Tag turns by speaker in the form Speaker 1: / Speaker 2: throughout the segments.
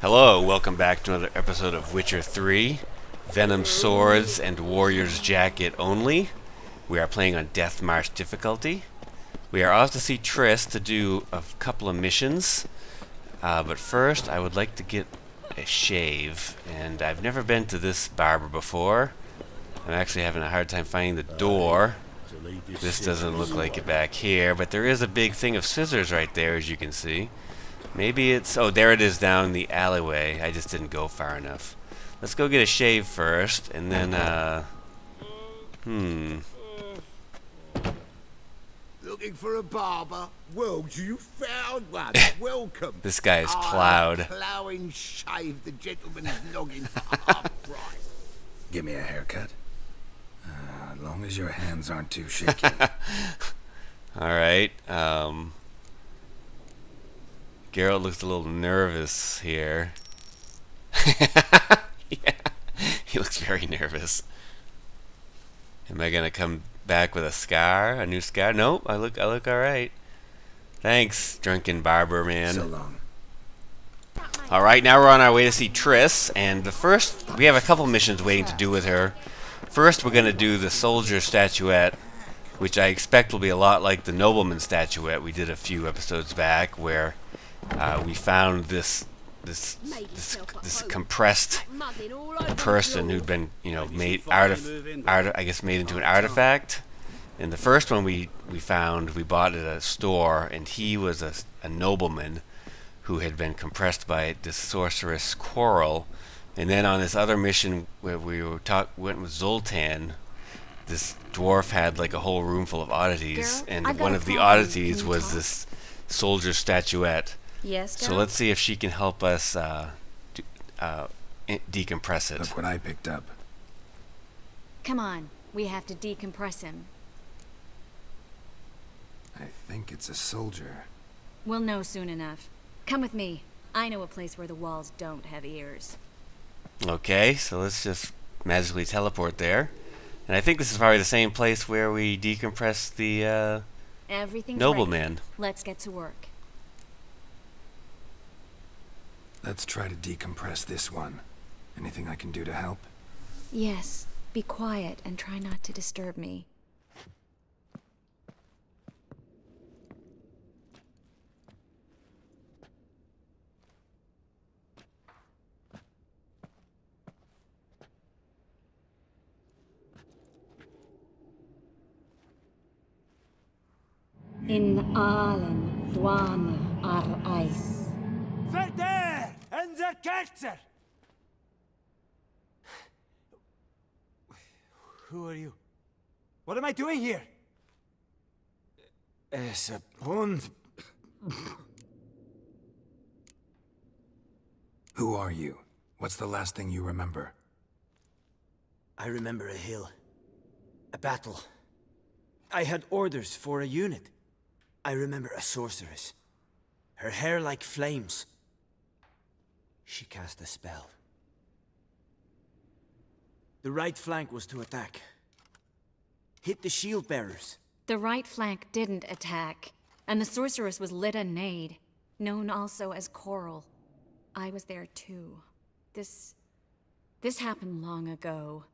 Speaker 1: Hello, welcome back to another episode of Witcher 3, Venom Swords and Warrior's Jacket only. We are playing on Deathmarch difficulty. We are off to see Triss to do a couple of missions, but first I would like to get a shave, and I've never been to this barber before. I'm actually having a hard time finding the door. This doesn't look like it back here, but there is a big thing of scissors right there, as you can see. Maybe it's... oh, there it is down the alleyway. I just didn't go far enough. Let's go get a shave first, and then,
Speaker 2: Looking for a barber? Well, you found one. Welcome.
Speaker 1: This guy is plowed.
Speaker 2: Ploughing shave the gentleman's noggin for half price.
Speaker 3: Give me a haircut. As long as your hands aren't too shaky.
Speaker 1: Alright, Geralt looks a little nervous here. Yeah, he looks very nervous. Am I gonna come back with a scar? A new scar? Nope, I look alright. Thanks, drunken barber man.
Speaker 3: So long.
Speaker 1: Alright, now we're on our way to see Triss, and we have a couple missions waiting to do with her. First, we're gonna do the soldier statuette, which I expect will be a lot like the nobleman statuette we did a few episodes back, where we found this compressed person who'd been, made I guess made into an artifact. And the first one we bought at a store, and he was a nobleman who had been compressed by this sorceress Coral. And then on this other mission where we went with Zoltan, this dwarf had like a whole room full of oddities, and one of the oddities was this soldier statuette.
Speaker 4: Yes,
Speaker 1: so let's see if she can help us decompress it.
Speaker 3: Look what I picked up.
Speaker 4: Come on, we have to decompress him.
Speaker 3: I think it's a soldier.
Speaker 4: We'll know soon enough. Come with me. I know a place where the walls don't have ears.
Speaker 1: Okay, so let's just magically teleport there. And I think this is probably the same place where we decompress the nobleman.
Speaker 4: Ready. Let's get to work.
Speaker 3: Let's try to decompress this one. Anything I can do to help?
Speaker 4: Yes, be quiet and try not to disturb me. In allen dwane ar eis.
Speaker 5: Verder and the Kerzer! Who are you? What am I doing here? Es a Hund.
Speaker 3: Who are you? What's the last thing you remember?
Speaker 5: I remember a hill. A battle. I had orders for a unit. I remember a sorceress. Her hair like flames. She cast a spell. The right flank was to attack. Hit the shield bearers.
Speaker 4: The right flank didn't attack, and the sorceress was Lita Nade, known also as Coral. I was there too. This happened long ago.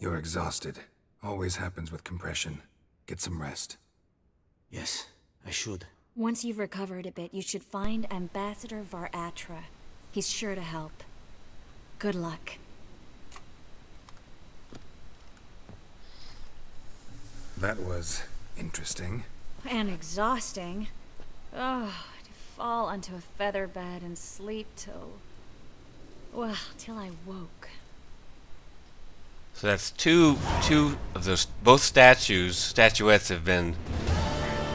Speaker 3: You're exhausted. Always happens with compression. Get some rest.
Speaker 5: Yes, I should.
Speaker 4: Once you've recovered a bit, you should find Ambassador Varatra. He's sure to help. Good luck.
Speaker 3: That was interesting.
Speaker 4: And exhausting. Oh, to fall onto a feather bed and sleep till I woke.
Speaker 1: So that's two of those. Both statuettes have been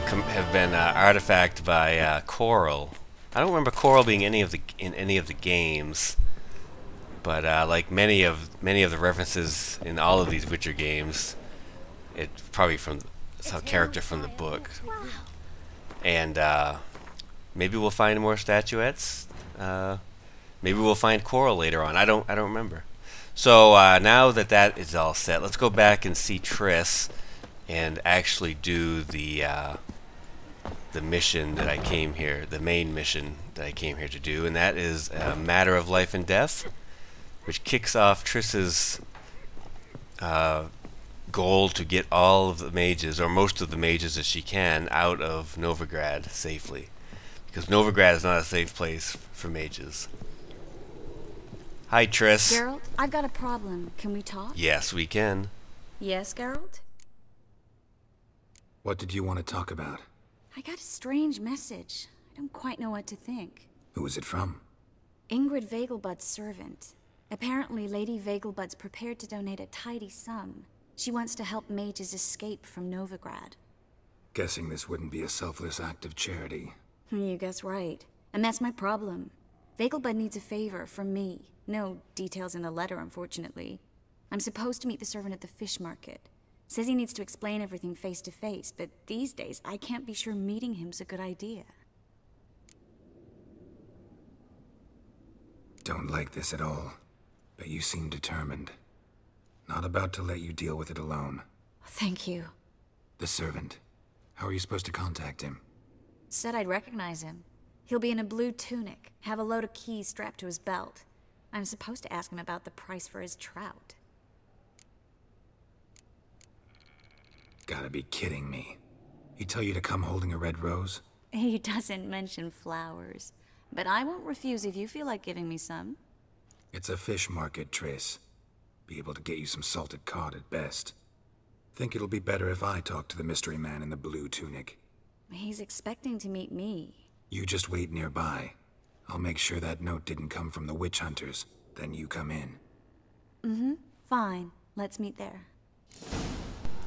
Speaker 1: artifacted by Coral. I don't remember Coral being in any of the games, but like many of the references in all of these Witcher games, it's probably from a character from the book. And maybe we'll find more statuettes. Maybe we'll find Coral later on. I don't remember. So now that is all set, let's go back and see Triss and actually do the the mission that I came here, the main mission that I came here to do, and that is a matter of life and death, which kicks off Triss's goal to get all of the mages, or most of the mages as she can, out of Novigrad safely. Because Novigrad is not a safe place for mages. Hi, Triss.
Speaker 4: Geralt, I've got a problem. Can we talk?
Speaker 1: Yes, we can.
Speaker 4: Yes, Geralt?
Speaker 3: What did you want to talk about?
Speaker 4: I got a strange message. I don't quite know what to think.
Speaker 3: Who was it from?
Speaker 4: Ingrid Vegelbud's servant. Apparently, Lady Vegelbud's prepared to donate a tidy sum. She wants to help mages escape from Novigrad.
Speaker 3: Guessing this wouldn't be a selfless act of charity.
Speaker 4: You guess right. And that's my problem. Vegelbud needs a favor from me. No details in the letter, unfortunately. I'm supposed to meet the servant at the fish market. Says he needs to explain everything face to face, but these days I can't be sure meeting him's a good idea.
Speaker 3: Don't like this at all, but you seem determined. Not about to let you deal with it alone.
Speaker 4: Thank you.
Speaker 3: The servant. How are you supposed to contact him?
Speaker 4: Said I'd recognize him. He'll be in a blue tunic, have a load of keys strapped to his belt. I'm supposed to ask him about the price for his trout.
Speaker 3: Gotta be kidding me. He tell you to come holding a red rose?
Speaker 4: He doesn't mention flowers, but I won't refuse if you feel like giving me some.
Speaker 3: It's a fish market, Triss. Be able to get you some salted cod at best. Think it'll be better if I talk to the mystery man in the blue tunic.
Speaker 4: He's expecting to meet me.
Speaker 3: You just wait nearby. I'll make sure that note didn't come from the witch hunters. Then you come in.
Speaker 4: Fine. Let's meet there.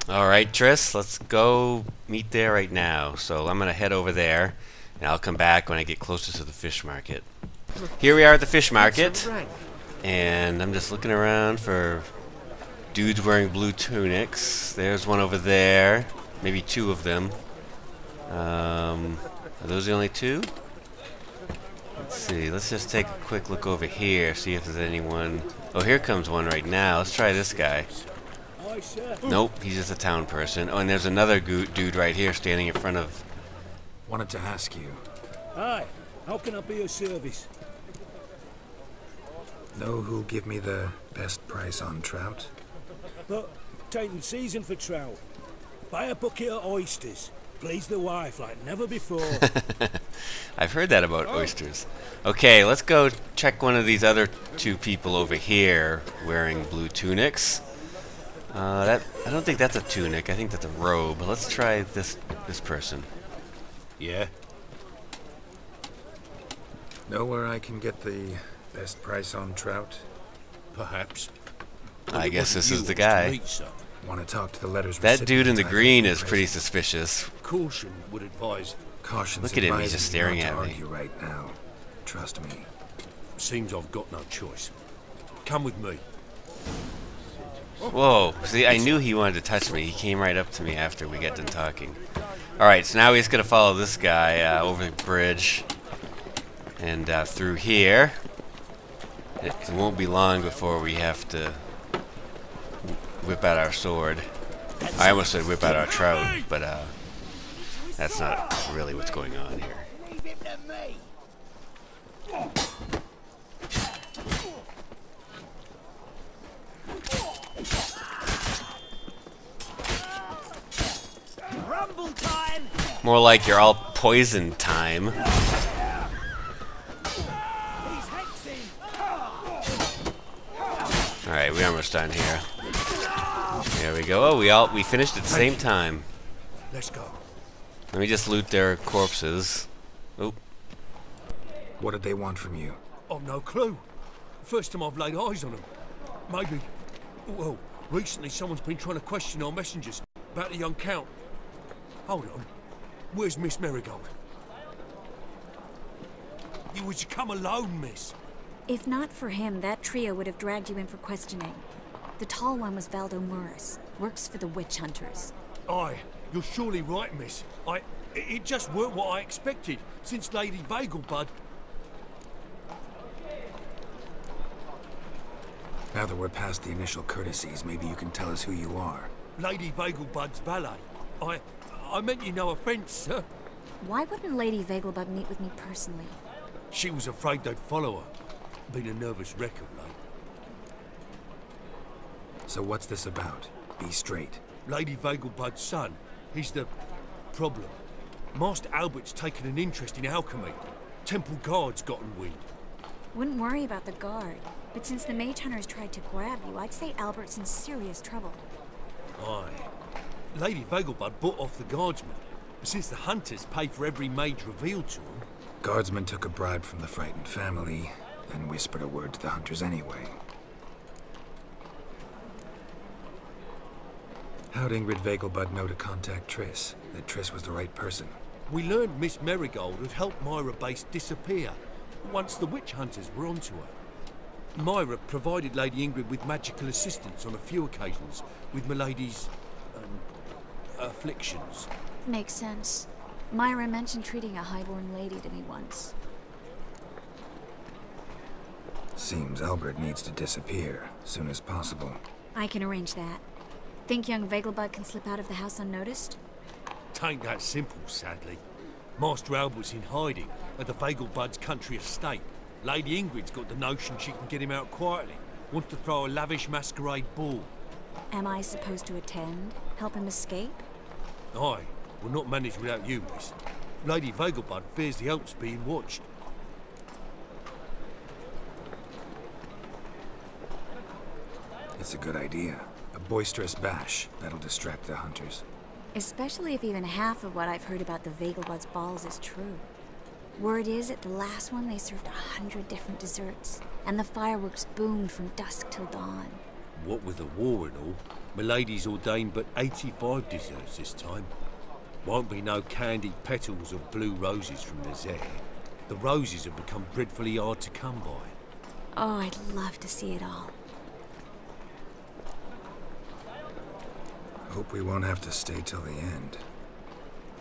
Speaker 1: Alright, Triss, let's go meet there right now. So I'm going to head over there, and I'll come back when I get closer to the fish market. Here we are at the fish market, and I'm just looking around for dudes wearing blue tunics. There's one over there, maybe two of them. Are those the only two? Let's see, let's just take a quick look over here, see if there's anyone. Oh, here comes one right now. Let's try this guy. Nope, he's just a town person. Oh, and there's another dude right here standing in front of...
Speaker 3: Wanted to ask you.
Speaker 6: Hi, how can I be of service?
Speaker 3: Know who'll give me the best price on trout?
Speaker 6: But, taking season for trout. Buy a bucket of oysters. Please the wife like never before.
Speaker 1: I've heard that about oysters. Okay, let's go check one of these other two people over here wearing blue tunics. I don't think that's a tunic. I think that's a robe. Let's try this person.
Speaker 6: Yeah?
Speaker 3: Know where I can get the best price on trout?
Speaker 6: Perhaps.
Speaker 1: I guess this is the guy.
Speaker 3: Want to talk to the letters.
Speaker 1: That dude in the green is pretty suspicious.
Speaker 6: Caution would advise.
Speaker 3: Caution's
Speaker 1: Look at him, he's just staring
Speaker 3: not
Speaker 1: at
Speaker 3: to
Speaker 1: me.
Speaker 3: argue right now. Trust me.
Speaker 6: Seems I've got no choice. Come with me.
Speaker 1: Whoa, see, I knew he wanted to touch me. He came right up to me after we got done talking. Alright, so now we're just going to follow this guy over the bridge and through here. It won't be long before we have to whip out our sword. I almost said whip out our trout, but that's not really what's going on here.
Speaker 2: Leave him to me.
Speaker 5: Rumble time!
Speaker 1: More like you're all poison time.
Speaker 5: He's hexing!
Speaker 1: Alright, we're almost done here. There we go. Oh, we finished at the same time.
Speaker 6: Let's go.
Speaker 1: Let me just loot their corpses. Oop.
Speaker 3: What did they want from you?
Speaker 6: I've no clue. First time I've laid eyes on them. Maybe... Well, recently someone's been trying to question our messengers about the young Count. Hold on. Where's Miss Merigold? You was to come alone, miss.
Speaker 4: If not for him, that trio would have dragged you in for questioning. The tall one was Valdo Morris. Works for the witch hunters.
Speaker 6: Aye, you're surely right, miss. It just weren't what I expected, since Lady Vegelbud...
Speaker 3: Now that we're past the initial courtesies, maybe you can tell us who you are.
Speaker 6: Lady Vegelbud's valet. I meant you no offence, sir.
Speaker 4: Why wouldn't Lady Vegelbud meet with me personally?
Speaker 6: She was afraid they'd follow her. Been a nervous wreck of late.
Speaker 3: So what's this about? Be straight.
Speaker 6: Lady Vegelbud's son, he's the problem. Master Albert's taken an interest in alchemy. Temple Guard's gotten wind.
Speaker 4: Wouldn't worry about the guard, but since the mage hunters tried to grab you, I'd say Albert's in serious trouble.
Speaker 6: Aye. Lady Vegelbud bought off the guardsmen, but since the hunters pay for every mage revealed to them...
Speaker 3: Guardsmen took a bribe from the frightened family, then whispered a word to the hunters anyway. How'd Ingrid Vegelbud know to contact Triss? That Triss was the right person?
Speaker 6: We learned Miss Merigold had helped Myra Base disappear once the witch hunters were onto her. Myra provided Lady Ingrid with magical assistance on a few occasions with Milady's... afflictions.
Speaker 4: Makes sense. Myra mentioned treating a highborn lady to me once.
Speaker 3: Seems Albert needs to disappear, soon as possible.
Speaker 4: I can arrange that. Think young Vegelbud can slip out of the house unnoticed?
Speaker 6: Tain't that simple, sadly. Master Albert's in hiding at the Vegelbud's country estate. Lady Ingrid's got the notion she can get him out quietly. Wants to throw a lavish masquerade ball.
Speaker 4: Am I supposed to attend? Help him escape?
Speaker 6: Aye, we'll not manage without you, miss. Lady Vegelbud fears the Alps being watched.
Speaker 3: It's a good idea. A boisterous bash. That'll distract the hunters.
Speaker 4: Especially if even half of what I've heard about the Vegelbud's balls is true. Word is, at the last one they served 100 different desserts, and the fireworks boomed from dusk till dawn.
Speaker 6: What with the war and all, Milady's ordained but 85 desserts this time. Won't be no candied petals or blue roses from the Zare. The roses have become dreadfully hard to come by.
Speaker 4: Oh, I'd love to see it all.
Speaker 3: Hope we won't have to stay till the end.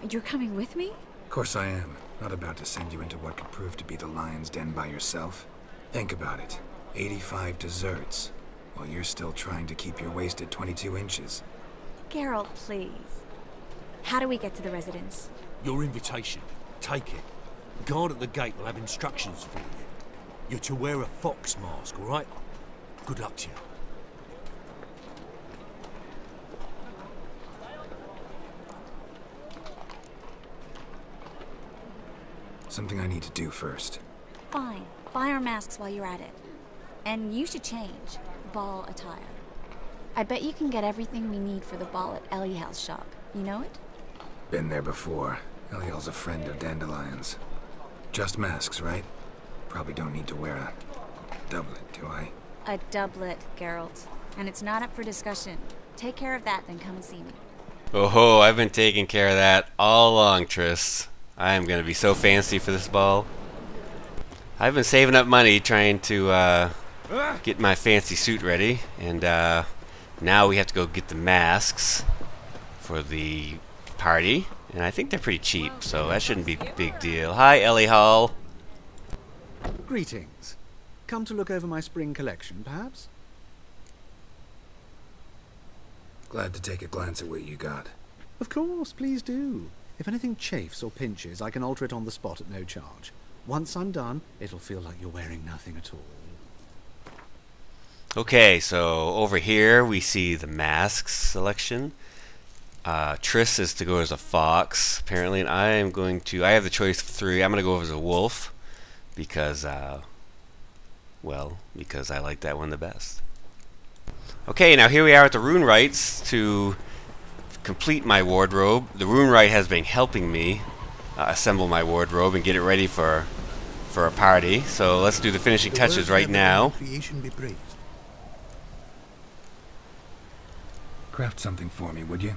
Speaker 4: You're coming with me?
Speaker 3: Of course I am. Not about to send you into what could prove to be the lion's den by yourself. Think about it. 85 desserts, while you're still trying to keep your waist at 22 inches.
Speaker 4: Geralt, please. How do we get to the residence?
Speaker 6: Your invitation. Take it. Guard at the gate will have instructions for you. You're to wear a fox mask, all right? Good luck to you.
Speaker 3: Something I need to do first.
Speaker 4: Fine. Buy our masks while you're at it. And you should change. Ball attire. I bet you can get everything we need for the ball at Eliel's shop. You know it?
Speaker 3: Been there before. Eliel's a friend of Dandelion's. Just masks, right? Probably don't need to wear a doublet, do I?
Speaker 4: A doublet, Geralt. And it's not up for discussion. Take care of that, then come and see me.
Speaker 1: Oh ho, I've been taking care of that all along, Triss. I am going to be so fancy for this ball. I've been saving up money trying to get my fancy suit ready, and now we have to go get the masks for the party, and I think they're pretty cheap, so that shouldn't be a big deal. Hi, Ellie Hall.
Speaker 7: Greetings. Come to look over my spring collection, perhaps?
Speaker 3: Glad to take a glance at what you got.
Speaker 7: Of course, please do. If anything chafes or pinches, I can alter it on the spot at no charge. Once I'm done, it'll feel like you're wearing nothing at all.
Speaker 1: Okay, so over here we see the masks selection. Triss is to go as a fox, apparently, and I have the choice of 3. I'm going to go as a wolf, because, because I like that one the best. Okay, now here we are at the rune rites to complete my wardrobe. The rune rite has been helping me assemble my wardrobe and get it ready for a party. So let's do the finishing touches right now.
Speaker 2: Creation be praised.
Speaker 3: Craft something for me, would you?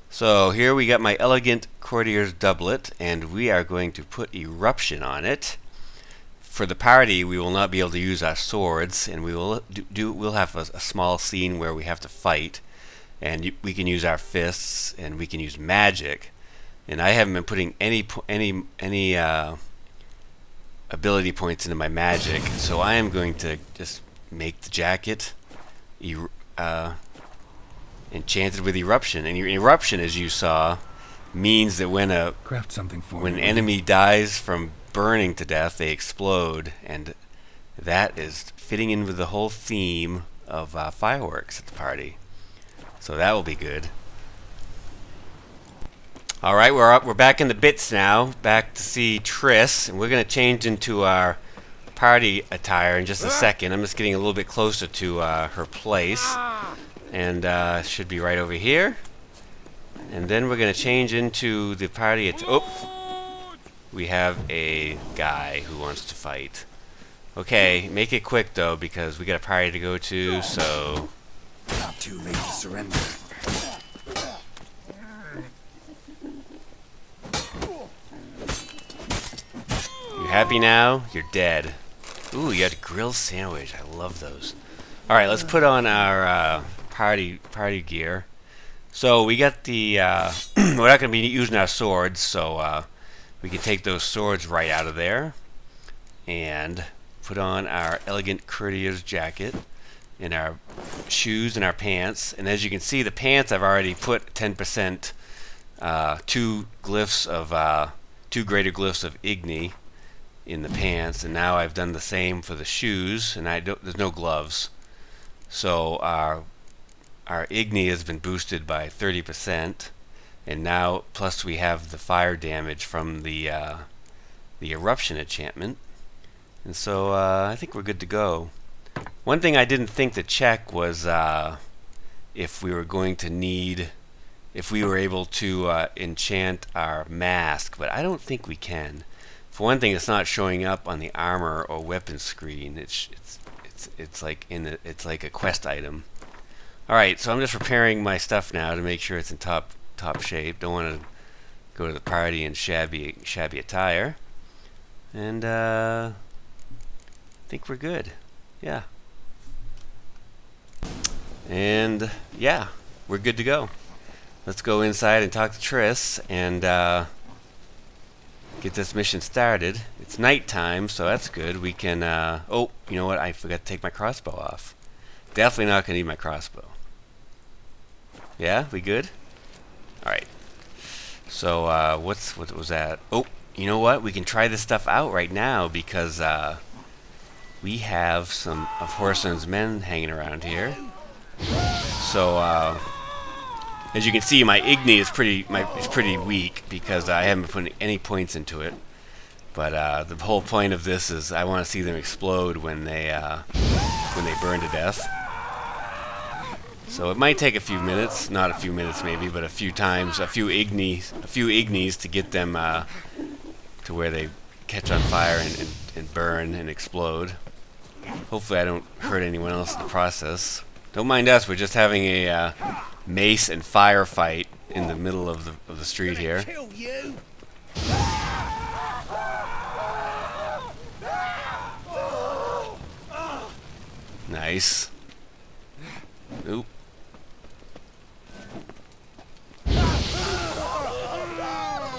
Speaker 1: So here we got my elegant courtier's doublet, and we are going to put eruption on it. For the party, we will not be able to use our swords, and we'll have a small scene where we have to fight, and we can use our fists, and we can use magic. And I haven't been putting any ability points into my magic, so I am going to just make the jacket enchanted with eruption. And your eruption, as you saw, means that when
Speaker 3: Craft something for
Speaker 1: when
Speaker 3: me.
Speaker 1: an enemy dies from burning to death, they explode, and that is fitting in with the whole theme of fireworks at the party. So that will be good. All right, we're back in the bits now, back to see Triss, and we're gonna change into our party attire in just a second. I'm just getting a little bit closer to her place, and should be right over here. And then we're gonna change into the party. We have a guy who wants to fight. Okay, make it quick though, because we got a party to go to. So
Speaker 3: Not too late to surrender.
Speaker 1: you happy now? You're dead. Ooh, you had a grilled sandwich. I love those. All right, let's put on our party gear. So we got the. We're not going to be using our swords, so we can take those swords right out of there, and put on our elegant courtier's jacket, and our shoes and our pants. And as you can see, the pants I've already put 10%, two greater glyphs of Igni in the pants, and now I've done the same for the shoes, and there's no gloves. So our Igni has been boosted by 30%, and now plus we have the fire damage from the eruption enchantment, and so I think we're good to go. One thing I didn't think to check was if we were going to need, if we were able to enchant our mask, but I don't think we can. For one thing, it's not showing up on the armor or weapon screen. It's like it's like a quest item. All right, so I'm just preparing my stuff now to make sure it's in top shape. Don't want to go to the party in shabby attire, and I think we're good. Yeah. And yeah, we're good to go. Let's go inside and talk to Triss and get this mission started. It's nighttime, so that's good. We can, oh, you know what? I forgot to take my crossbow off. Definitely not going to need my crossbow. Yeah, we good? Alright. So, what was that? Oh, you know what? We can try this stuff out right now because, we have some of Whoreson's men hanging around here. So, as you can see, my Igni is pretty weak because I haven't put any points into it. But the whole point of this is I want to see them explode when they burn to death. So it might take a few minutes, not a few minutes maybe, but a few times, a few Ignis to get them to where they catch on fire and burn and explode. Hopefully I don't hurt anyone else in the process. Don't mind us, we're just having a mace and fire fight in the middle of the street here.
Speaker 2: Kill you.
Speaker 1: Nice. Oop.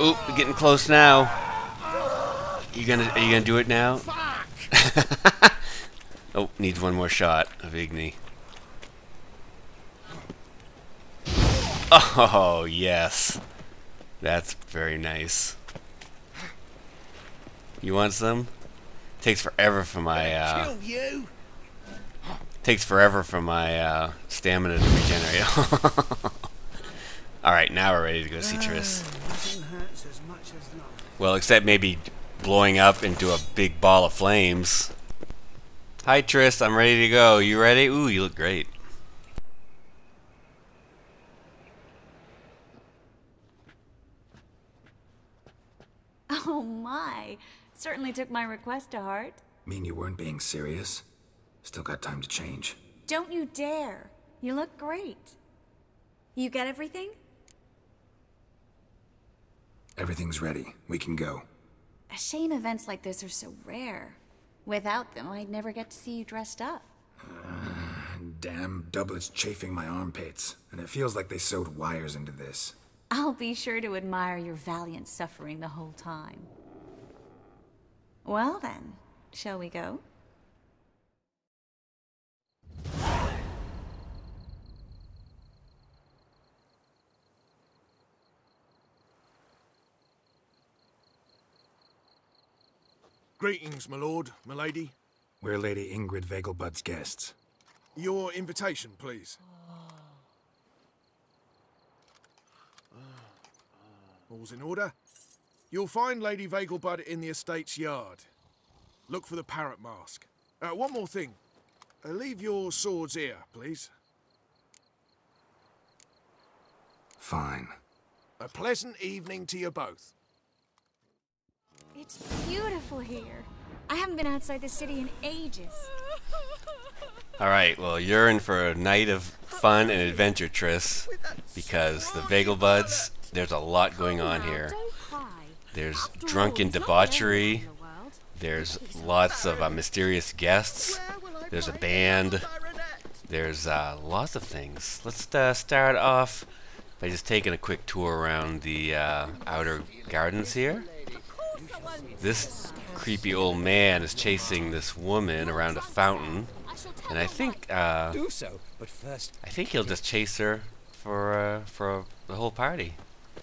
Speaker 1: Oop, we're getting close now. Are you gonna do it now? Oh, needs one more shot of Igni. Oh, yes. That's very nice. You want some? Takes forever for my
Speaker 2: Kill you.
Speaker 1: takes forever for my stamina to regenerate. Alright, now we're ready to go see Triss.
Speaker 2: Nothing hurts as much as love.
Speaker 1: Well, except maybe blowing up into a big ball of flames. Hi Triss, I'm ready to go. You ready? Ooh, you look great.
Speaker 4: Oh my. Certainly took my request to heart.
Speaker 3: Mean you weren't being serious? Still got time to change.
Speaker 4: Don't you dare. You look great. You get everything?
Speaker 3: Everything's ready. We can go.
Speaker 4: A shame events like this are so rare. Without them, I'd never get to see you dressed up.
Speaker 3: Damn doublets chafing my armpits. And it feels like they sewed wires into this.
Speaker 4: I'll be sure to admire your valiant suffering the whole time. Well then, shall we go?
Speaker 6: Greetings, my lord, my lady.
Speaker 3: We're Lady Ingrid Vegelbud's guests.
Speaker 6: Your invitation, please. All's in order. You'll find Lady Vegelbud in the estate's yard. Look for the parrot mask. One more thing. Leave your swords here, please.
Speaker 3: Fine.
Speaker 6: A pleasant evening to you both.
Speaker 4: It's beautiful here. I haven't been outside the city in ages.
Speaker 1: Alright, well, you're in for a night of fun and adventure, Triss, because the Vegelbuds, there's a lot going on here. There's drunken debauchery, there's lots of mysterious guests, there's a band, there's lots of things. Let's start off by just taking a quick tour around the outer gardens here. This creepy old man is chasing this woman around a fountain, and I think he'll just chase her for the whole party.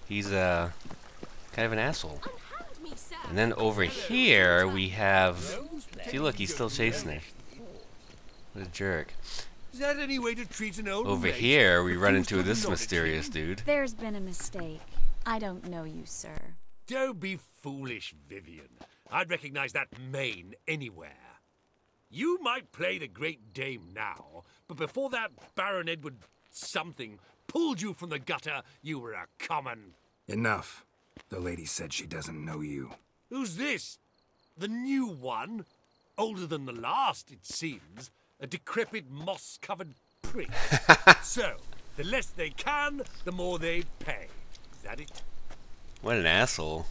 Speaker 1: He's kind of an asshole. And then over here we have, see, look, he's still chasing her. What a jerk.
Speaker 6: Is that any way to treat an old
Speaker 1: Over
Speaker 6: mate?
Speaker 1: here we run into this mysterious dude.
Speaker 4: There's been a mistake. I don't know you, sir.
Speaker 6: Don't be foolish, Vivian. I'd recognize that mane anywhere. You might play the Great Dame now, but before that Baron Edward something pulled you from the gutter, you were a common...
Speaker 3: Enough. The lady said she doesn't know you.
Speaker 6: Who's this? The new one? Older than the last, it seems. A decrepit, moss-covered prick. So, the less they can, the more they pay. Is that it?
Speaker 1: What an asshole.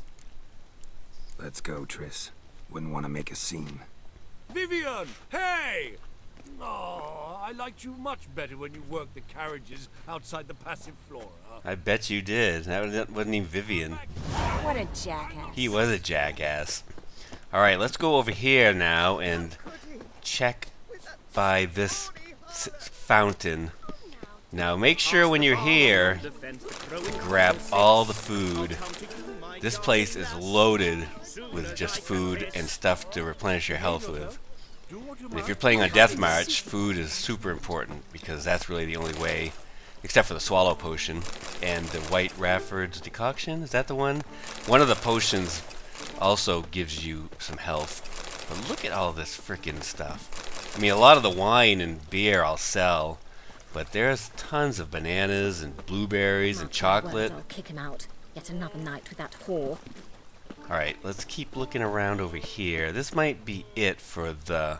Speaker 3: Let's go, Triss. Wouldn't want to make a scene.
Speaker 6: Vivian! Hey! Oh, I liked you much better when you worked the carriages outside the passive flora.
Speaker 1: I bet you did. That wasn't even Vivian.
Speaker 4: What a jackass.
Speaker 1: He was a jackass. Alright, let's go over here now and check by this fountain. Now make sure when you're here, grab all the food. This place is loaded with just food and stuff to replenish your health with. And if you're playing on Deathmarch, food is super important because that's really the only way, except for the swallow potion and the White Rafford's decoction. Is that the one? One of the potions also gives you some health. But look at all this frickin' stuff. I mean, a lot of the wine and beer I'll sell, but there's tons of bananas and blueberries and chocolate.
Speaker 8: I'll kick him out. Yet another night with that whore.
Speaker 1: Alright, let's keep looking around over here. This might be it for the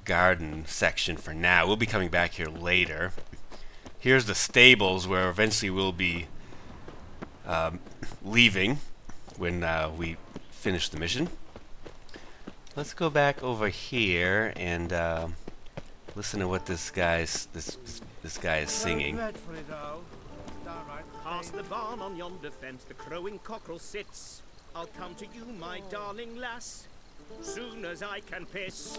Speaker 1: garden section for now. We'll be coming back here later. Here's the stables where eventually we'll be leaving when we finish the mission. Let's go back over here and listen to what this guy is singing.
Speaker 9: Past the barn on yonder fence, the crowing cockerel sits. I'll come to you, my darling lass, soon as I can piss.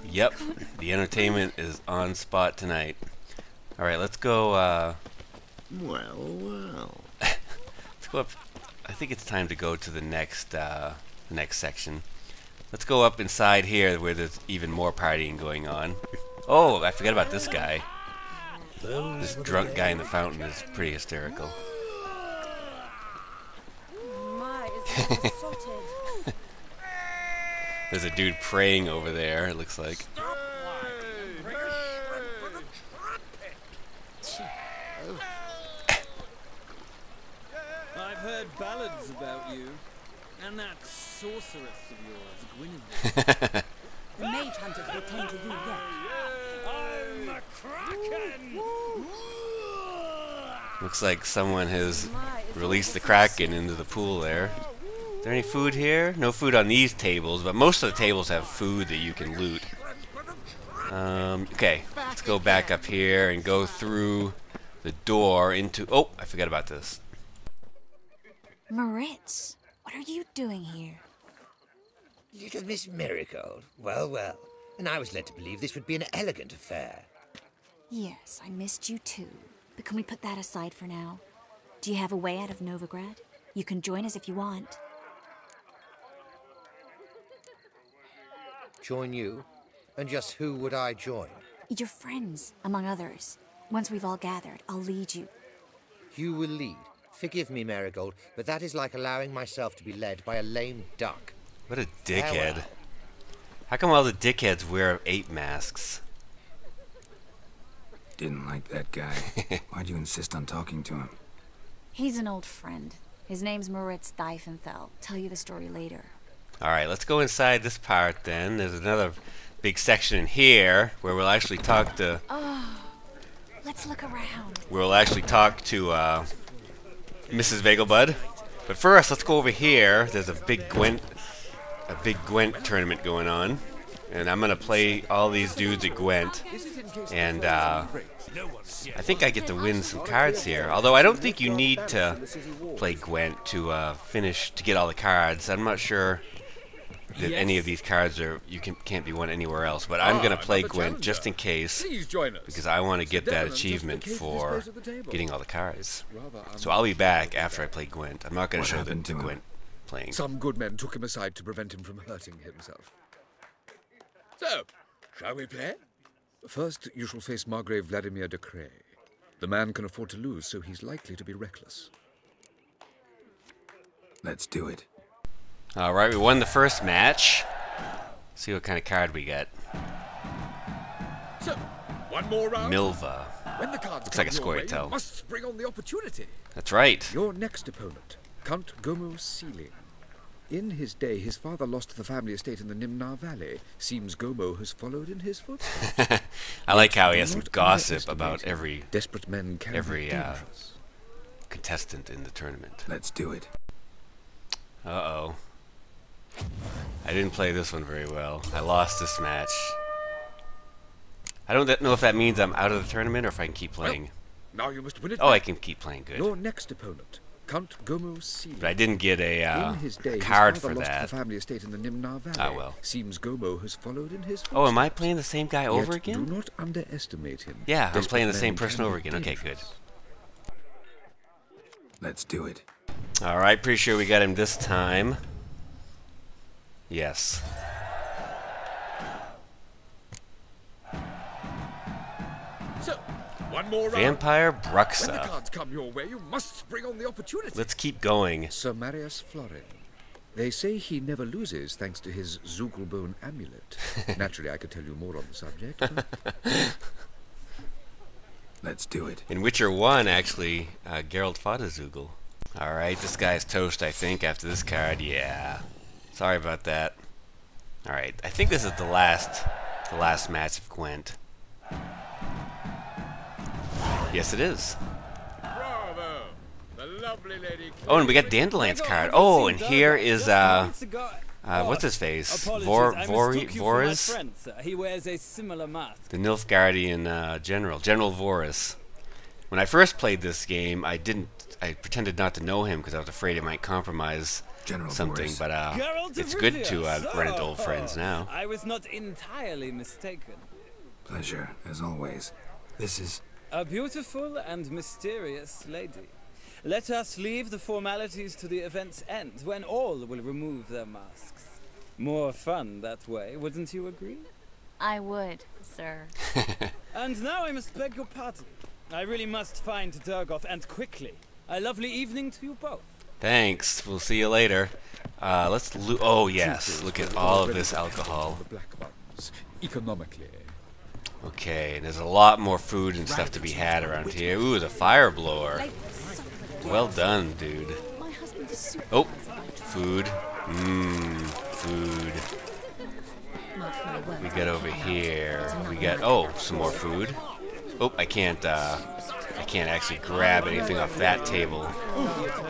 Speaker 1: Yep, the entertainment is on spot tonight. Alright, let's go,
Speaker 2: Well.
Speaker 1: let's go up. I think it's time to go to the next section. Let's go up inside here where there's even more partying going on. Oh, I forgot about this guy. This drunk guy in the fountain is pretty hysterical. There's a dude praying over there, it looks like.
Speaker 9: I've heard ballads about you, and that sorceress of yours, Guinevere.
Speaker 8: The mage hunters will tend to you yet.
Speaker 9: I'm a kraken!
Speaker 1: Looks like someone has released the kraken into the pool there. Is there any food here? No food on these tables, but most of the tables have food that you can loot. Okay, let's go back up here and go through the door into... Oh, I forgot about this.
Speaker 4: Moritz, what are you doing here?
Speaker 10: Little Miss Merigold. Well, well. And I was led to believe this would be an elegant affair.
Speaker 4: Yes, I missed you too. But can we put that aside for now? Do you have a way out of Novigrad? You can join us if you want.
Speaker 10: Join you? And just who would I join?
Speaker 4: Your friends, among others. Once we've all gathered, I'll lead you.
Speaker 10: You will lead. Forgive me, Merigold, but that is like allowing myself to be led by a lame duck.
Speaker 1: What a dickhead.
Speaker 10: Farewell.
Speaker 1: How come all the dickheads wear ape masks?
Speaker 3: Didn't like that guy. Why'd you insist on talking to him?
Speaker 4: He's an old friend. His name's Moritz Diefenthal. Tell you the story later.
Speaker 1: Alright, let's go inside this part then. There's another big section in here where we'll actually talk to...
Speaker 4: Oh, let's look around.
Speaker 1: We'll actually talk to Mrs. Vegelbud. But first, let's go over here. There's a big Gwent tournament going on. And I'm going to play all these dudes at Gwent. And I think I get to win some cards here. Although I don't think you need to play Gwent to get all the cards. I'm not sure that any of these cards can't be won anywhere else. But I'm going to play Gwent just in case, because I want to get that achievement for getting all the cards. So I'll be back after I play Gwent. I'm not going to show the Gwent playing.
Speaker 11: Some good men took him aside to prevent him from hurting himself. So, shall we play? First, you shall face Margrave Vladimir de Cray. The man can afford to lose, so he's likely to be reckless.
Speaker 3: Let's do it.
Speaker 1: Alright, we won the first match. See what kind of card we get.
Speaker 11: So, one more round.
Speaker 1: Milva.
Speaker 11: When the cards
Speaker 1: Looks like a
Speaker 11: come your way,
Speaker 1: Scoia'tael.
Speaker 11: you must spring on the opportunity.
Speaker 1: That's right.
Speaker 11: Your next opponent, Count Gomo Sealing. In his day, his father lost the family estate in the Nimnar Valley. Seems Gomo has followed in his footsteps.
Speaker 1: I like how he has some gossip about every
Speaker 11: desperate men can be dangerous.
Speaker 1: Contestant in the tournament.
Speaker 3: Let's do it.
Speaker 1: Uh-oh. I didn't play this one very well. I lost this match. I don't know if that means I'm out of the tournament or if I can keep playing.
Speaker 11: Well, now you must win it.
Speaker 1: Oh, I can keep playing. Good.
Speaker 11: Your next opponent, Count Gomo Sealing.
Speaker 1: But I didn't get a
Speaker 11: day,
Speaker 1: card for
Speaker 11: lost
Speaker 1: that.
Speaker 11: The family estate in the Nimnar Valley.
Speaker 1: Ah, well.
Speaker 11: Seems Gomo has followed in his footsteps.
Speaker 1: Oh, am I playing the same guy over again?
Speaker 11: Do not underestimate him.
Speaker 1: Yeah, I'm playing the same person over again. Okay, good.
Speaker 3: Let's do it.
Speaker 1: Alright, pretty sure we got him this time. Yes.
Speaker 11: So, one more round.
Speaker 1: Vampire
Speaker 11: When the
Speaker 1: Bruxa.
Speaker 11: cards come your way, you must spring on the opportunity.
Speaker 1: Let's keep going.
Speaker 11: Sir Marius Florin. They say he never loses thanks to his Zugelbone amulet. Naturally, I could tell you more on the subject.
Speaker 3: Let's do it.
Speaker 1: In Witcher 1, actually, Geralt fought a Zugel. Alright, this guy's toast, I think, after this card. Yeah. Sorry about that. Alright, I think this is the last match of Gwent. Yes, it is.
Speaker 11: Bravo! The lovely lady.
Speaker 1: Oh, and we got Dandelion's card. Oh, and here is, what's his face? Voris?
Speaker 12: He wears a similar mask.
Speaker 1: The Nilfgaardian General Voris. When I first played this game, I pretended not to know him because I was afraid it might compromise something, but it's good to run into old friends now.
Speaker 12: I was not entirely mistaken.
Speaker 3: Pleasure, as always. This is...
Speaker 12: A beautiful and mysterious lady. Let us leave the formalities to the event's end, when all will remove their masks. More fun that way, wouldn't you agree?
Speaker 4: I would, sir.
Speaker 12: And now I must beg your pardon. I really must find Durgoff, and quickly. A lovely evening to you both.
Speaker 1: Thanks. We'll see you later. Let's oh yes, look at all of this alcohol.
Speaker 11: The black ones, economically.
Speaker 1: Okay, and there's a lot more food and stuff to be had around here. Ooh, the fire blower. Well done, dude. Oh, food. Food. We got over here. We got some more food. Oh, I can't actually grab anything off that table.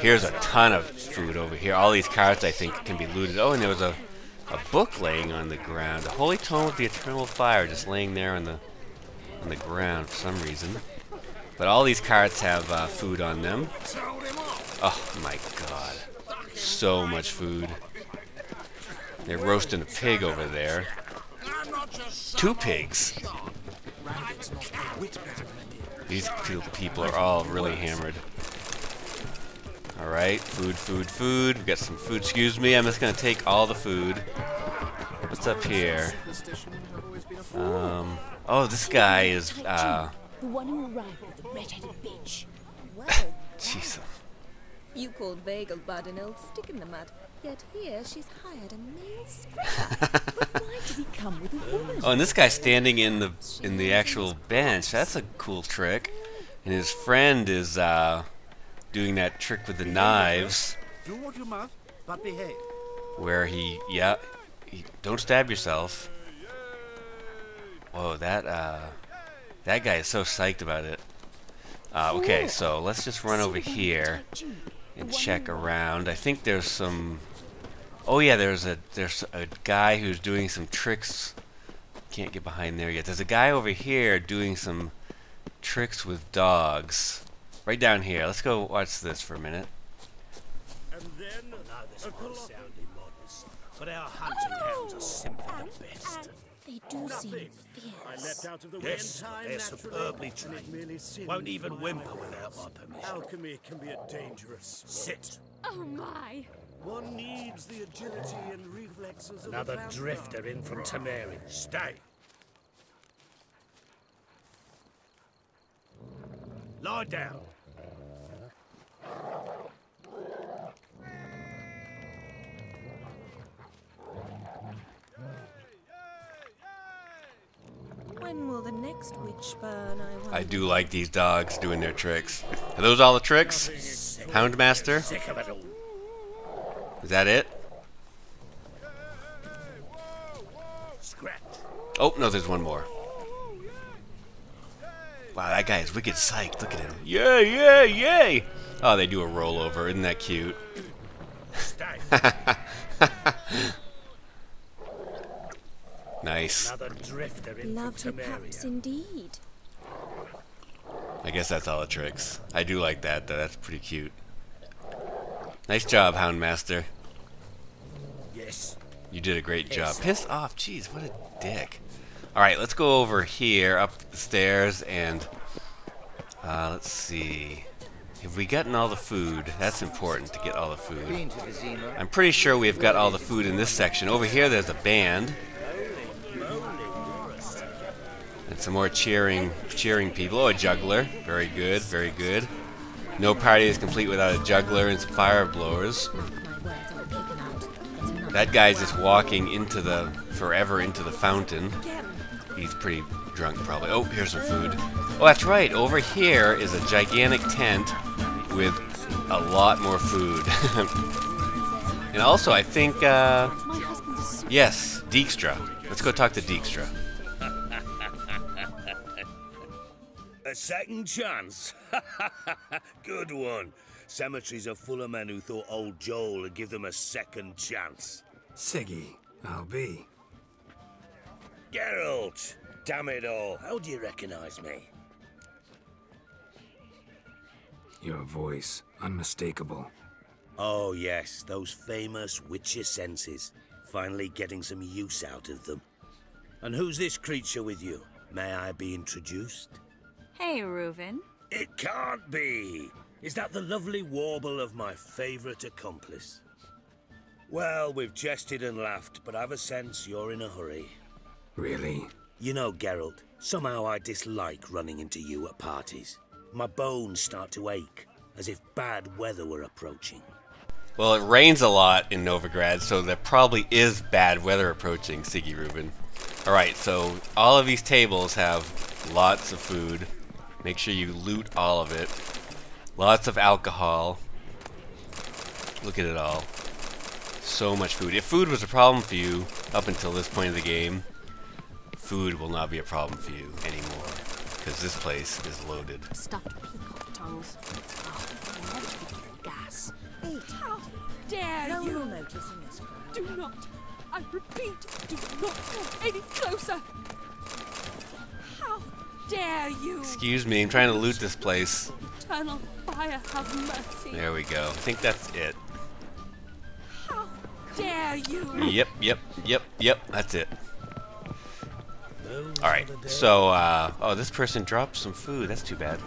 Speaker 1: Here's a ton of food over here. All these cards I think can be looted. Oh, and there was a book laying on the ground. The Holy Tome of the Eternal Fire just laying there on the ground for some reason. But all these cards have food on them. Oh my god. So much food. They're roasting a pig over there. 2 pigs. These people are all really hammered. Alright, food. We got some food. Excuse me, I'm just gonna take all the food. What's up here? Oh, this guy is,
Speaker 8: The one who arrived with the red-headed bitch. Well,
Speaker 1: Jesus.
Speaker 8: you called Vegelbud an old stick in the mud. Yet here she's hired a male stripper. But why did he come with a woman?
Speaker 1: Oh, and this guy's standing in the actual bench. That's a cool trick. And his friend is doing that trick with the knives.
Speaker 2: Do what you must, but behave.
Speaker 1: Where he don't stab yourself. Whoa, that guy is so psyched about it. Okay, so let's just run over here and check around. I think there's some. Oh yeah, there's a guy who's doing some tricks. Can't get behind there yet. There's a guy over here doing some tricks with dogs. Right down here. Let's go watch this for a minute.
Speaker 9: And then a colossal modest, but our hunting hounds are simply the best.
Speaker 8: They do seem
Speaker 9: I
Speaker 8: fierce.
Speaker 9: leapt out of the way in time,
Speaker 2: they're
Speaker 9: naturally,
Speaker 2: superbly
Speaker 9: and it merely sinned
Speaker 2: Won't even
Speaker 9: my
Speaker 2: whimper
Speaker 9: ways.
Speaker 2: without my permission.
Speaker 9: Alchemy can be a dangerous sport.
Speaker 8: Oh my!
Speaker 9: One needs the agility and reflexes of
Speaker 2: Another
Speaker 9: a vampire.
Speaker 2: drifter in from Temerin. Stay. Lie down.
Speaker 8: When will the next witch burn, I wonder?
Speaker 1: I do like these dogs doing their tricks. Are those all the tricks? Houndmaster?
Speaker 2: Sick of it all.
Speaker 1: Is that it?
Speaker 2: Scratch.
Speaker 1: Oh, no, there's one more. Wow, that guy is wicked psyched. Look at him. Yay, yay, yay! Oh, they do a rollover. Isn't that cute?
Speaker 2: Stay.
Speaker 1: Nice.
Speaker 2: Another drifter in
Speaker 8: Lovely
Speaker 2: from
Speaker 8: pups
Speaker 2: Temeria.
Speaker 8: indeed.
Speaker 1: I guess that's all the tricks. I do like that, though. That's pretty cute. Nice job, Houndmaster.
Speaker 2: Yes.
Speaker 1: You did a great job. Piss off. Jeez, what a dick. Alright, let's go over here, up the stairs, and... let's see... Have we gotten all the food? That's important to get all the food. I'm pretty sure we've got all the food in this section. Over here, there's a band. And some more cheering people. Oh, a juggler. Very good, very good. No party is complete without a juggler and some fire blowers. That guy's just walking into the fountain. He's pretty drunk, probably. Oh, here's some food. Oh, that's right. Over here is a gigantic tent with a lot more food. And also, I think, yes, Dijkstra. Let's go talk to Dijkstra.
Speaker 13: A second chance? Good one. Cemeteries are full of men who thought old Joel would give them a second chance.
Speaker 3: Siggy, I'll be.
Speaker 13: Geralt! Damn it all. How do you recognize me?
Speaker 3: Your voice, unmistakable.
Speaker 13: Oh yes, those famous witcher senses. Finally getting some use out of them. And who's this creature with you? May I be introduced?
Speaker 4: Hey, Reuven.
Speaker 13: It can't be! Is that the lovely warble of my favourite accomplice? Well, we've jested and laughed, but I've a sense you're in a hurry.
Speaker 3: Really?
Speaker 13: You know, Geralt, somehow I dislike running into you at parties. My bones start to ache, as if bad weather were approaching.
Speaker 1: Well, it rains a lot in Novigrad, so there probably is bad weather approaching, Siggy Reuben. Alright, so all of these tables have lots of food. Make sure you loot all of it. Lots of alcohol. Look at it all. So much food. If food was a problem for you up until this point of the game, food will not be a problem for you anymore. Because this place is loaded.
Speaker 8: Stuffed peacock tongues. Oh, never be given gas.
Speaker 14: How dare
Speaker 8: No
Speaker 14: you!
Speaker 8: one will notice in this crowd.
Speaker 14: Do not, I repeat, do not come any closer! How dare you!
Speaker 1: Excuse me, I'm trying to loot this place.
Speaker 14: Eternal fire, have mercy!
Speaker 1: There we go. I think that's it.
Speaker 14: How dare you!
Speaker 1: Yep, that's it. Alright, so, oh, this person dropped some food. That's too bad.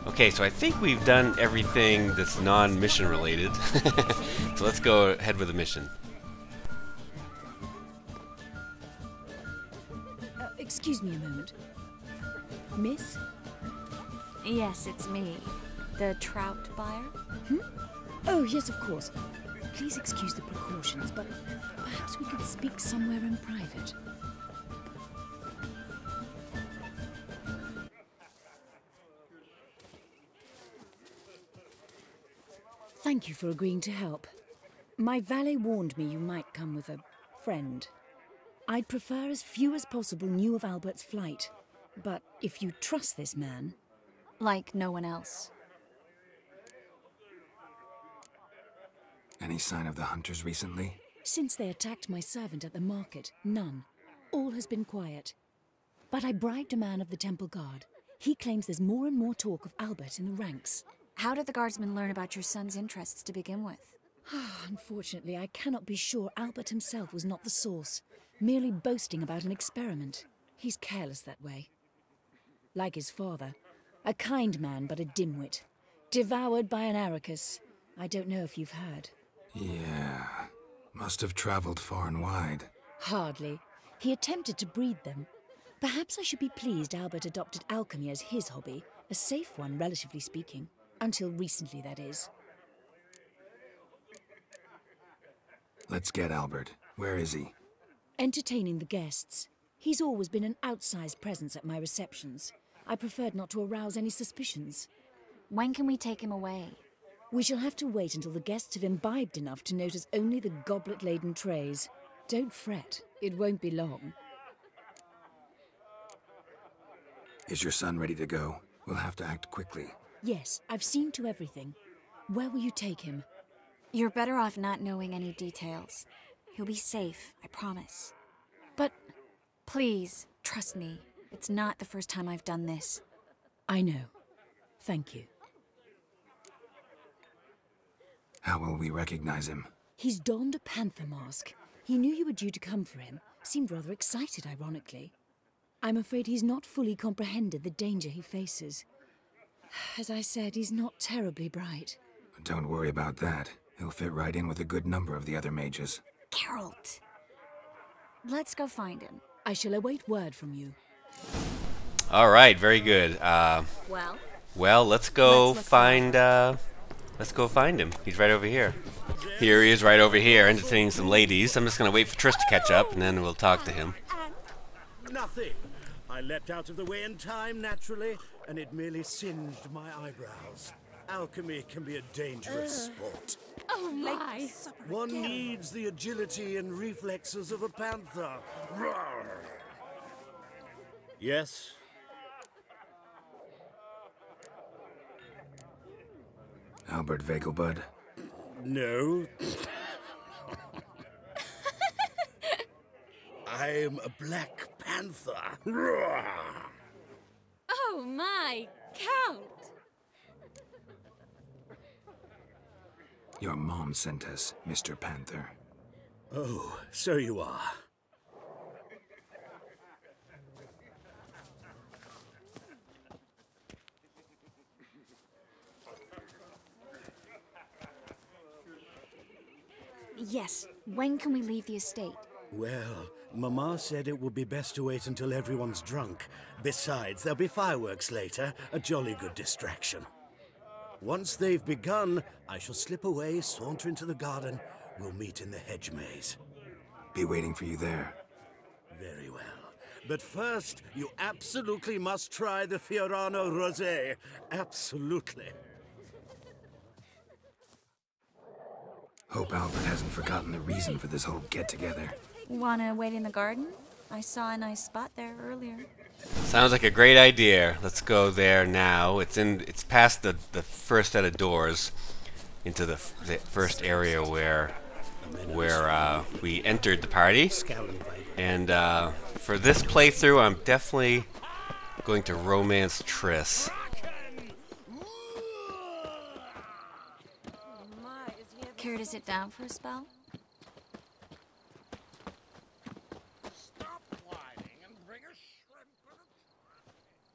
Speaker 1: Okay, so I think we've done everything that's non-mission related. So let's go ahead with the mission.
Speaker 15: Excuse me a moment. Miss?
Speaker 4: Yes, it's me. The trout buyer?
Speaker 15: Oh, yes, of course. Please excuse the precautions, but perhaps we could speak somewhere in private. Thank you for agreeing to help. My valet warned me you might come with a friend. I'd prefer as few as possible knew of Albert's flight. But if you trust this man...
Speaker 4: Like no one else.
Speaker 3: Any sign of the hunters recently?
Speaker 15: Since they attacked my servant at the market, none. All has been quiet. But I bribed a man of the Temple Guard. He claims there's more and more talk of Albert in the ranks.
Speaker 4: How did the guardsmen learn about your son's interests to begin with?
Speaker 15: Unfortunately, I cannot be sure Albert himself was not the source, merely boasting about an experiment. He's careless that way. Like his father, a kind man but a dimwit. Devoured by an Arrakis. I don't know if you've heard.
Speaker 3: Yeah, must have traveled far and wide.
Speaker 15: Hardly. He attempted to breed them. Perhaps I should be pleased Albert adopted alchemy as his hobby, a safe one, relatively speaking. Until recently, that is.
Speaker 3: Let's get Albert. Where is he?
Speaker 15: Entertaining the guests. He's always been an outsized presence at my receptions. I preferred not to arouse any suspicions.
Speaker 4: When can we take him away?
Speaker 15: We shall have to wait until the guests have imbibed enough to notice only the goblet-laden trays. Don't fret. It won't be long.
Speaker 3: Is your son ready to go? We'll have to act quickly.
Speaker 15: Yes, I've seen to everything. Where will you take him?
Speaker 4: You're better off not knowing any details. He'll be safe, I promise.
Speaker 15: But...
Speaker 4: Please, trust me. It's not the first time I've done this.
Speaker 15: I know. Thank you.
Speaker 3: How will we recognize him?
Speaker 15: He's donned a panther mask. He knew you were due to come for him. Seemed rather excited, ironically. I'm afraid he's not fully comprehended the danger he faces. As I said, he's not terribly bright.
Speaker 3: Don't worry about that. He'll fit right in with a good number of the other mages.
Speaker 4: Geralt! Let's go find him.
Speaker 15: I shall await word from you.
Speaker 1: All right, very good.
Speaker 8: Well,
Speaker 1: let's go find him. He's right over here. Here he is, right over here, entertaining some ladies. I'm just gonna wait for Triss to catch up, and then we'll talk to him.
Speaker 9: Nothing. I leapt out of the way in time, naturally, and it merely singed my eyebrows. Alchemy can be a dangerous sport.
Speaker 14: Oh my!
Speaker 9: One needs the agility and reflexes of a panther. Roar. Yes?
Speaker 3: Albert Vegelbud?
Speaker 9: No. I am a black panther. Roar.
Speaker 14: Oh my! Count!
Speaker 3: Your mom sent us, Mr. Panther.
Speaker 9: Oh, so you are.
Speaker 4: Yes, when can we leave the estate?
Speaker 9: Well, Mama said it would be best to wait until everyone's drunk. Besides, there'll be fireworks later, a jolly good distraction. Once they've begun, I shall slip away, saunter into the garden. We'll meet in the hedge maze.
Speaker 3: Be waiting for you there.
Speaker 9: Very well. But first, you absolutely must try the Fiorano Rosé. Absolutely.
Speaker 3: Hope Albert hasn't forgotten the reason for this whole get-together.
Speaker 4: Wanna wait in the garden? I saw a nice spot there earlier.
Speaker 1: Sounds like a great idea. Let's go there now. It's past the first set of doors into the first area where we entered the party. And for this playthrough, I'm definitely going to romance Triss.
Speaker 4: Care to sit down for a spell?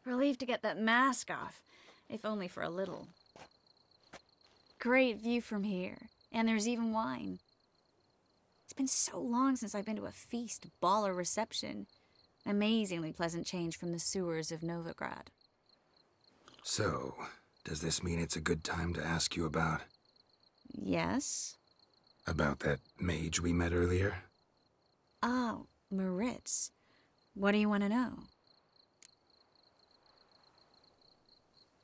Speaker 4: Relieved to get that mask off, if only for a little. Great view from here, and there's even wine. It's been so long since I've been to a feast, ball, or reception. Amazingly pleasant change from the sewers of Novigrad.
Speaker 3: So, does this mean it's a good time to ask you about...
Speaker 4: Yes?
Speaker 3: About that mage we met earlier?
Speaker 4: Oh, Moritz. What do you want to know?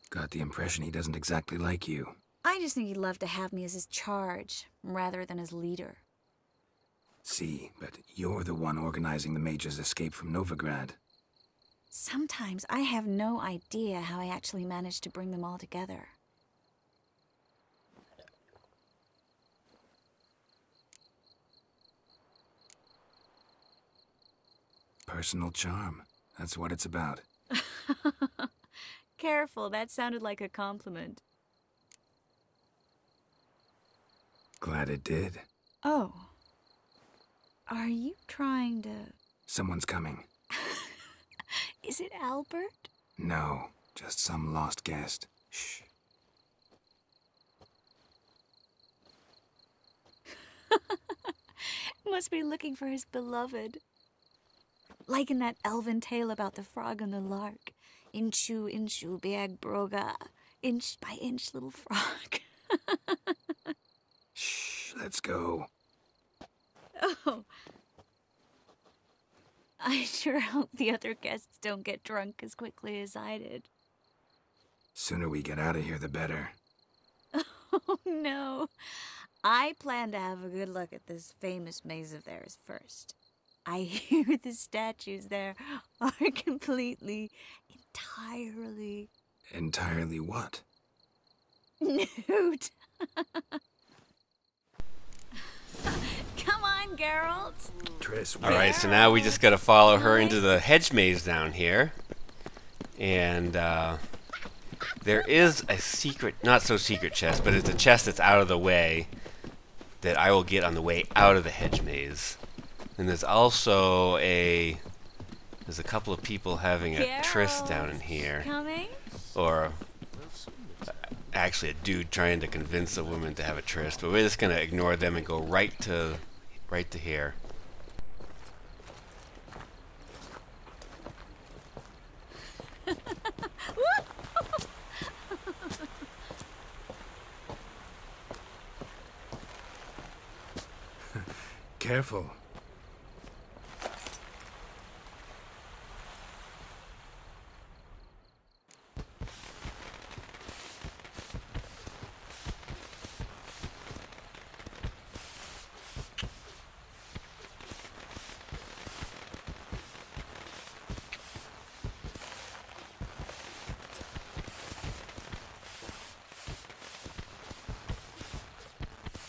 Speaker 3: Got the impression he doesn't exactly like you.
Speaker 4: I just think he'd love to have me as his charge, rather than his leader.
Speaker 3: See, but you're the one organizing the mage's escape from Novigrad.
Speaker 4: Sometimes I have no idea how I actually managed to bring them all together.
Speaker 3: Personal charm. That's what it's about.
Speaker 4: Careful, that sounded like a compliment.
Speaker 3: Glad it did.
Speaker 4: Oh. Are you trying to...
Speaker 3: Someone's coming.
Speaker 4: Is it Albert?
Speaker 3: No, just some lost guest. Shh.
Speaker 4: Must be looking for his beloved. Like in that elven tale about the frog and the lark. Inchu, inchu, biag broga. Inch by inch, little frog.
Speaker 3: Shh, let's go.
Speaker 4: Oh. I sure hope the other guests don't get drunk as quickly as I did.
Speaker 3: Sooner we get out of here, the better.
Speaker 4: Oh, no. I plan to have a good look at this famous maze of theirs first. I hear the statues there are completely, entirely...
Speaker 3: Entirely what?
Speaker 4: Nude. Come on, Geralt.
Speaker 3: Triss,
Speaker 1: Alright, so now we just gotta follow her into the hedge maze down here. And, there is a secret, not so secret chest, but it's a chest that's out of the way that I will get on the way out of the hedge maze. And there's also there's a couple of people having a tryst down in here.
Speaker 4: Coming?
Speaker 1: Or actually a dude trying to convince a woman to have a tryst. But we're just gonna ignore them and go right to here.
Speaker 3: Careful.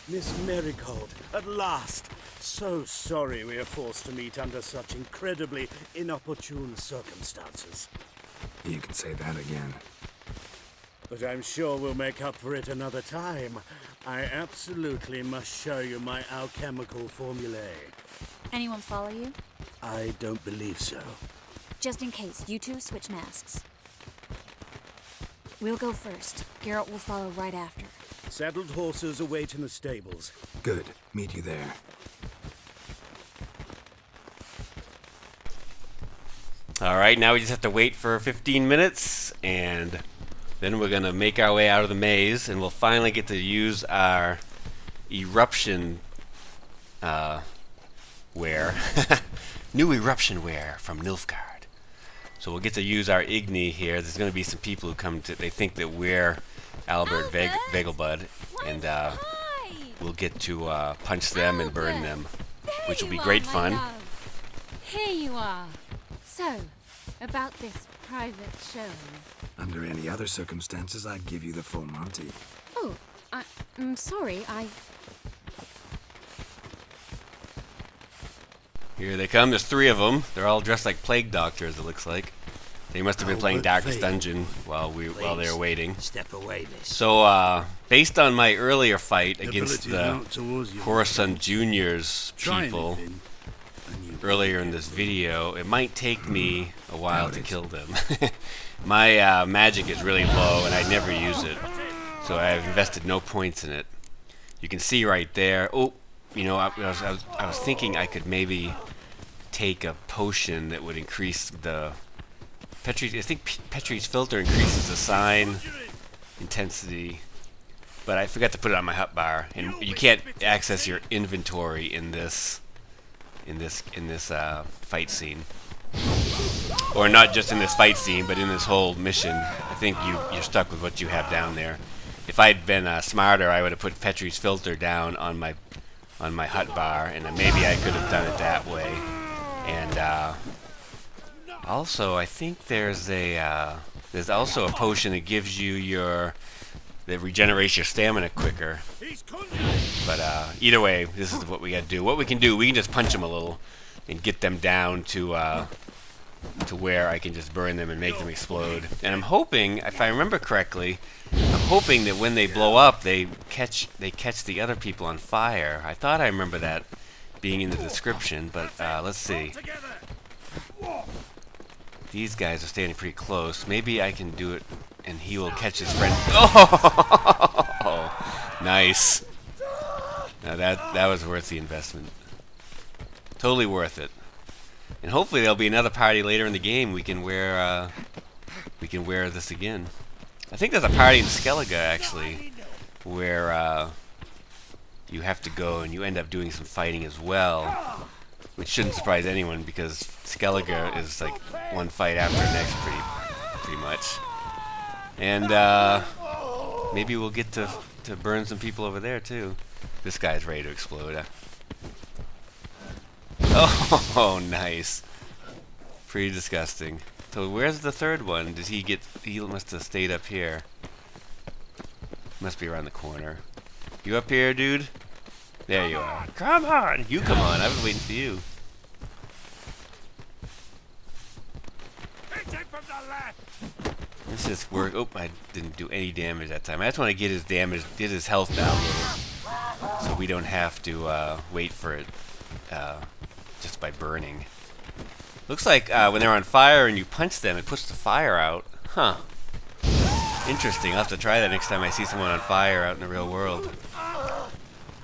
Speaker 9: Miss Merigold, at last! So sorry we are forced to meet under such incredibly inopportune circumstances.
Speaker 3: You can say that again.
Speaker 9: But I'm sure we'll make up for it another time. I absolutely must show you my alchemical formulae.
Speaker 4: Anyone follow you?
Speaker 9: I don't believe so.
Speaker 4: Just in case, you two switch masks. We'll go first. Geralt will follow right after.
Speaker 9: Saddled horses await in the stables.
Speaker 3: Good. Meet you there.
Speaker 1: Alright, now we just have to wait for 15 minutes, and then we're gonna make our way out of the maze, and we'll finally get to use our eruption wear. New eruption wear from Nilfgaard. So we'll get to use our Igni here. There's gonna be some people who come to, they think that we're Albert Vegelbud, and we'll get to punch them and burn them, which will be great fun.
Speaker 14: Here you are. So, about this private show.
Speaker 3: Under any other circumstances, I'd give you the full Monty.
Speaker 14: Oh, I'm sorry,
Speaker 1: Here they come. There's 3 of them. They're all dressed like plague doctors, it looks like. They must have been playing Darkest Dungeon while they were waiting.
Speaker 10: Step away, miss.
Speaker 1: So, based on my earlier fight against the Coruscant Juniors people earlier in this video, it might take me a while to kill them. My magic is really low, and I never use it, so I've invested no points in it. You can see right there. Oh, you know, I was thinking I could maybe take a potion that would increase the Petrie's. I think Petrie's filter increases the sign intensity, but I forgot to put it on my hotbar, and you can't access your inventory in this fight scene, or not just in this fight scene, but in this whole mission. I think you're stuck with what you have down there. If I'd been smarter, I would have put Petrie's filter down on my hotbar, and then maybe I could have done it that way. And also, I think there's also a potion that gives you that regenerates your stamina quicker. But either way, this is what we got to do. What we can do, we can just punch them a little and get them down to where I can just burn them and make them explode. And I'm hoping, if I remember correctly, I'm hoping that when they blow up, they catch the other people on fire. I thought I remember that being in the description, but let's see. These guys are standing pretty close. Maybe I can do it, and he will catch his friend. Oh, nice. Now that was worth the investment. Totally worth it. And hopefully there'll be another party later in the game. We can wear this again. I think there's a party in Skellige actually, where you have to go and you end up doing some fighting as well, which shouldn't surprise anyone because Skellige is like one fight after the next, pretty much. And maybe we'll get to burn some people over there too. This guy's ready to explode. Oh, nice. Pretty disgusting. So where's the third one? Did he get... He must have stayed up here. Must be around the corner. You up here, dude? There you are. Come on! You come on. I was waiting for you. This is work. Oh, I didn't do any damage that time. I just want to get his health down a little, so we don't have to wait for it just by burning. Looks like when they're on fire and you punch them, it puts the fire out. Huh. Interesting. I'll have to try that next time I see someone on fire out in the real world.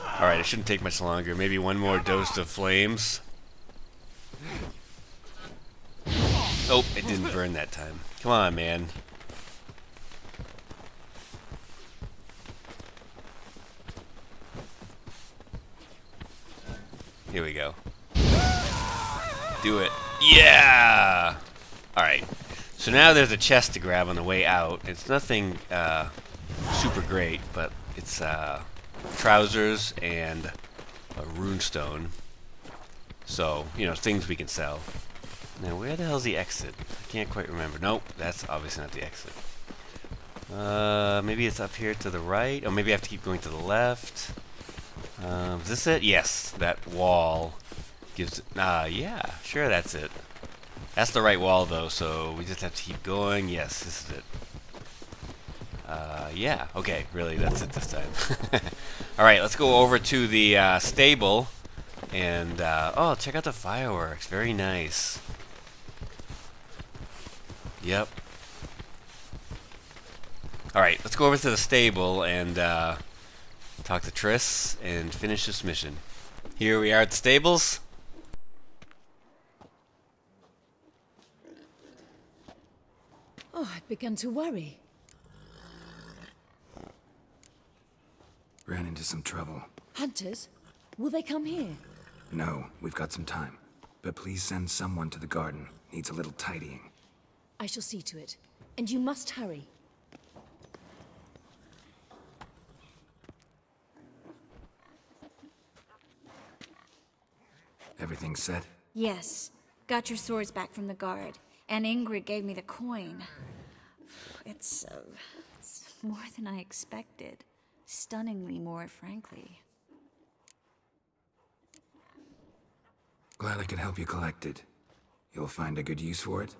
Speaker 1: Alright, it shouldn't take much longer. Maybe one more dose of flames. Oh, it didn't burn that time. Come on, man. Here we go. Do it. Yeah! Alright. So now there's a chest to grab on the way out. It's nothing super great, but it's trousers and a runestone. So, you know, things we can sell. Now, where the hell's the exit? I can't quite remember. Nope, that's obviously not the exit. Maybe it's up here to the right. Or maybe I have to keep going to the left. Is this it? Yes, that wall gives... yeah, sure, that's it. That's the right wall, though, so we just have to keep going. Yes, this is it. Yeah, okay, really, that's it this time. Alright, let's go over to the stable. And, oh, check out the fireworks. Very nice. Yep. Alright, let's go over to the stable and talk to Triss and finish this mission. Here we are at the stables.
Speaker 15: Oh, I'd begun to worry.
Speaker 3: Ran into some trouble.
Speaker 15: Hunters? Will they come here?
Speaker 3: No, we've got some time. But please send someone to the garden. Needs a little tidying.
Speaker 15: I shall see to it. And you must hurry.
Speaker 3: Everything set?
Speaker 4: Yes. Got your swords back from the guard. And Ingrid gave me the coin. It's more than I expected. Stunningly more, frankly.
Speaker 3: Glad I could help you collect it. You'll find a good use for it?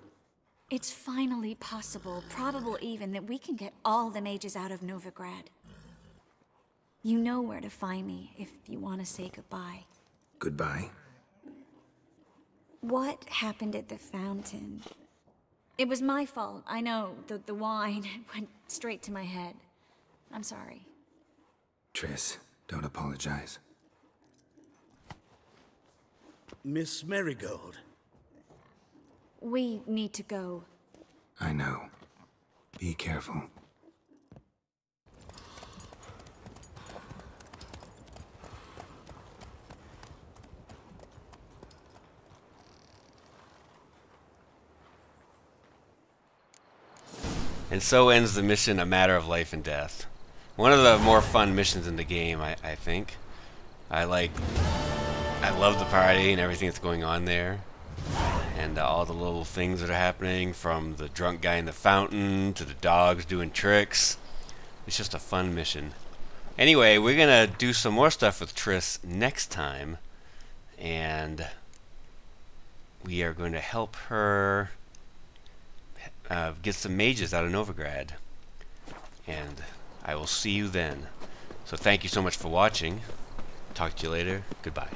Speaker 4: It's finally possible, probable even, that we can get all the mages out of Novigrad. You know where to find me if you want to say goodbye.
Speaker 3: Goodbye?
Speaker 4: What happened at the fountain? It was my fault, I know. The wine went straight to my head. I'm sorry.
Speaker 3: Triss, don't apologize.
Speaker 9: Miss Merigold.
Speaker 4: We need to go.
Speaker 3: I know. Be careful.
Speaker 1: And so ends the mission, A Matter of Life and Death. One of the more fun missions in the game, I think. I love the party and everything that's going on there. And all the little things that are happening, from the drunk guy in the fountain to the dogs doing tricks. It's just a fun mission. Anyway, we're going to do some more stuff with Triss next time. And we are going to help her get some mages out of Novigrad. And I will see you then. So thank you so much for watching. Talk to you later. Goodbye.